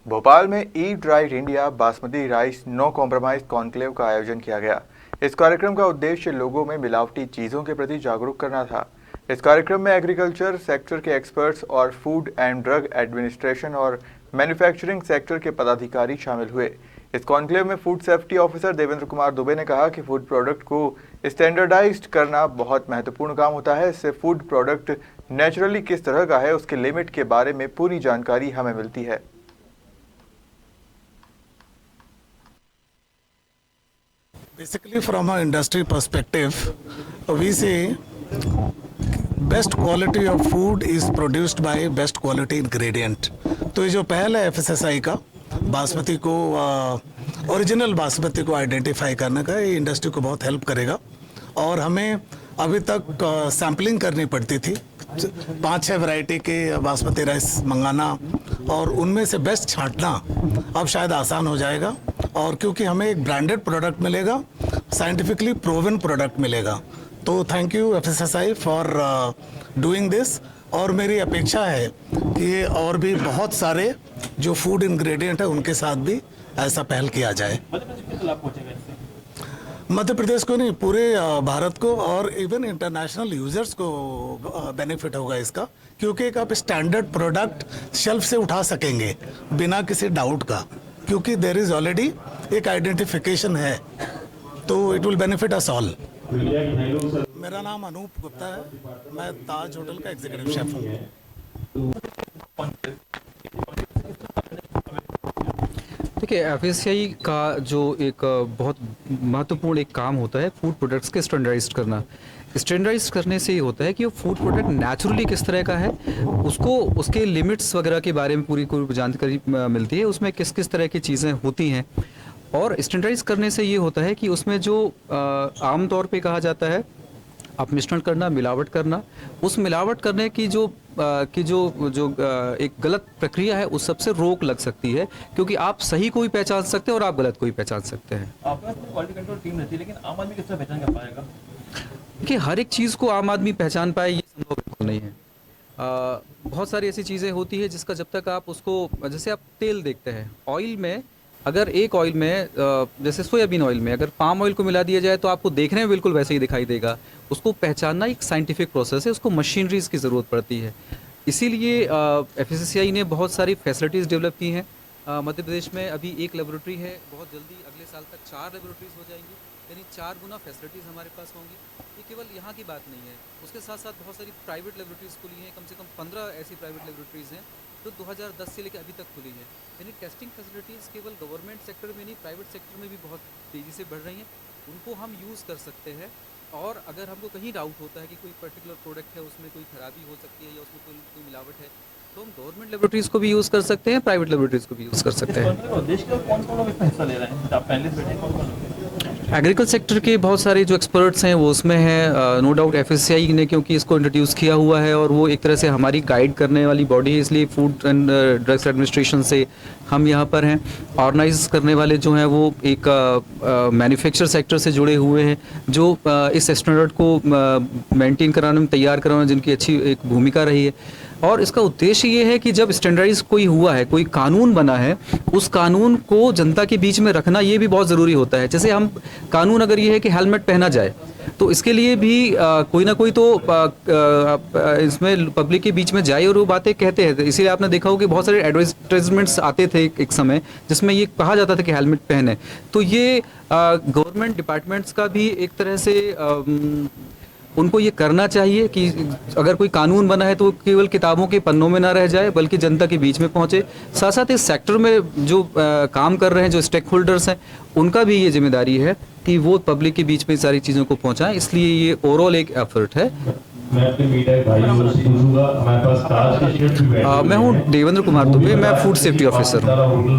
भोपाल में eat right India basmati rice no compromise conclave का आयोजन किया गया। इस कार्यक्रम का उद्देश्य लोगों में मिलावटी चीज़ों के प्रति जागरूक करना था। इस कार्यक्रम में एग्रीकल्चर सेक्टर के एक्सपर्ट्स और फूड एंड ड्रग एडमिनिस्ट्रेशन और मैन्युफैक्चरिंग सेक्टर के पदाधिकारी शामिल हुए। इस कॉन्क्लेव में food safety officer Devendra Kumar Dubey ने कहा कि फूड प्रोडक्ट को स्टैंडर्डाइज्ड करना बहुत महत्वपूर्ण काम होता है। इससे फूड प्रोडक्ट नेचुरली किस तरह का है, उसके लिमिट के बारे में पूरी जानकारी हमें मिलती है। Basically, from an industry perspective, we say best quality of food is produced by best quality ingredient. तो ये जो पहल है FSSAI का बासमती को ओरिजिनल बासमती को आइडेंटिफाई करने का, ये इंडस्ट्री को बहुत हेल्प करेगा। और हमें अभी तक सैम्पलिंग करनी पड़ती थी 5-6 वैरायटी के बासमती राइस मंगाना और उनमें से बेस्ट छांटना अब शायद आसान हो जाएगा। और क्योंकि हमें एक ब्रांडेड प्रोडक्ट मिलेगा, साइंटिफिकली प्रूवन प्रोडक्ट मिलेगा। तो thank you FSSAI for doing this. और मेरी अपेक्षा है कि ये और भी बहुत सारे जो फूड इंग्रेडिएंट है उनके साथ भी ऐसा पहल किया जाए। मध्य प्रदेश को नहीं, पूरे भारत को और इवन इंटरनेशनल यूजर्स को बेनिफिट होगा इसका, क्योंकि एक आप स्टैंडर्ड प्रोडक्ट शेल्फ से उठा सकेंगे बिना किसी डाउट का, क्योंकि देयर इज ऑलरेडी एक आइडेंटिफिकेशन है। तो it will benefit us all. मेरा नाम अनूप गुप्ता है, मैं ताज होटल का एग्जीक्यूटिव शेफ हूँ। देखिए, FSSAI का जो एक बहुत महत्वपूर्ण एक काम होता है फूड प्रोडक्ट्स के स्टैंडर्डाइज्ड करना। स्टैंडर्डाइज्ड करने से ये होता है कि वो फूड प्रोडक्ट नेचुरली किस तरह का है, उसको उसके लिमिट्स वगैरह के बारे में पूरी जानकारी मिलती है, उसमें किस किस तरह की चीज़ें होती हैं। और स्टैंडर्डाइज करने से ये होता है कि उसमें जो आम तौर पे कहा जाता है अपमिश्रण करना, मिलावट करना, उस मिलावट करने की जो एक गलत प्रक्रिया है उस सबसे रोक लग सकती है, क्योंकि आप सही को भी पहचान सकते हैं और आप गलत को भी पहचान सकते हैं। आपके पास क्वालिटी कंट्रोल टीम रहती है, लेकिन आम आदमी किस तरह पहचान कर पाएगा? देखिए, हर एक चीज़ को आम आदमी पहचान पाए ये संभव बिल्कुल नहीं है। बहुत सारी ऐसी चीज़ें होती है जिसका जब तक आप उसको, जैसे आप तेल देखते हैं, ऑयल में अगर एक ऑयल में जैसे सोयाबीन ऑयल में अगर पाम ऑयल को मिला दिया जाए तो आपको देखने में बिल्कुल वैसे ही दिखाई देगा। उसको पहचानना एक साइंटिफिक प्रोसेस है, उसको मशीनरीज़ की ज़रूरत पड़ती है। इसीलिए FSSAI ने बहुत सारी फैसिलिटीज़ डेवलप की हैं। मध्य प्रदेश में अभी एक लेबोरेटरी है, बहुत जल्दी अगले साल तक 4 लेबोरेटरीज़ हो जाएंगी, यानी 4 गुना फैसिलिटीज़ हमारे पास होंगी। ये केवल यहाँ की बात नहीं है, उसके साथ साथ बहुत सारी प्राइवेट लेबोरेटरीज़ खुली हैं। कम से कम 15 ऐसी प्राइवेट लेबोरेटरीज़ हैं जो 2010 से लेकर अभी तक खुली है। यानी टेस्टिंग फैसिलिटीज़ केवल गवर्नमेंट सेक्टर में नहीं, प्राइवेट सेक्टर में भी बहुत तेज़ी से बढ़ रही हैं। उनको हम यूज़ कर सकते हैं। और अगर हमको कहीं डाउट होता है कि कोई पर्टिकुलर प्रोडक्ट है उसमें कोई खराबी हो सकती है या उसमें कोई मिलावट है, तो हम गवर्नमेंट लेबोरेटरीज़ को भी यूज़ कर सकते हैं, प्राइवेट लेबोरेटरीज़ को भी यूज़ कर सकते हैं। देश के कौन-कौन लोग इसमें हिस्सा ले रहे हैं? आप पैनलिस्ट बैठे हैं, कौन-कौन लोग? एग्रीकल्चर सेक्टर के बहुत सारे जो एक्सपर्ट्स हैं वो उसमें हैं। नो डाउट FSSAI ने क्योंकि इसको इंट्रोड्यूस किया हुआ है और वो एक तरह से हमारी गाइड करने वाली बॉडी है, इसलिए फूड एंड ड्रग्स एडमिनिस्ट्रेशन से हम यहाँ पर हैं। ऑर्गेनाइज करने वाले जो हैं वो एक मैन्युफैक्चर सेक्टर से जुड़े हुए हैं, जो इस स्टैंडर्ड को मेंटेन कराने में, तैयार कराने में जिनकी अच्छी एक भूमिका रही है। और इसका उद्देश्य ये है कि जब स्टैंडर्डाइज कोई हुआ है, कोई कानून बना है, उस कानून को जनता के बीच में रखना ये भी बहुत ज़रूरी होता है। जैसे हम कानून अगर ये है कि हेलमेट पहना जाए, तो इसके लिए भी कोई ना कोई तो इसमें पब्लिक के बीच में जाए और वो बातें कहते हैं। इसीलिए आपने देखा हो कि बहुत सारे एडवर्टाइजमेंट्स आते थे एक समय जिसमें ये कहा जाता था कि हेलमेट पहने। तो ये गवर्नमेंट डिपार्टमेंट्स का भी एक तरह से उनको ये करना चाहिए कि अगर कोई कानून बना है तो केवल किताबों के पन्नों में ना रह जाए, बल्कि जनता के बीच में पहुंचे। साथ साथ इस सेक्टर में जो काम कर रहे हैं, जो स्टेक होल्डर्स हैं, उनका भी ये जिम्मेदारी है कि वो पब्लिक के बीच में सारी चीज़ों को पहुंचाएं। इसलिए ये ओवरऑल एक एफर्ट है। मैं हूँ देवेंद्र कुमार दुबे, मैं फूड सेफ्टी ऑफिसर हूँ।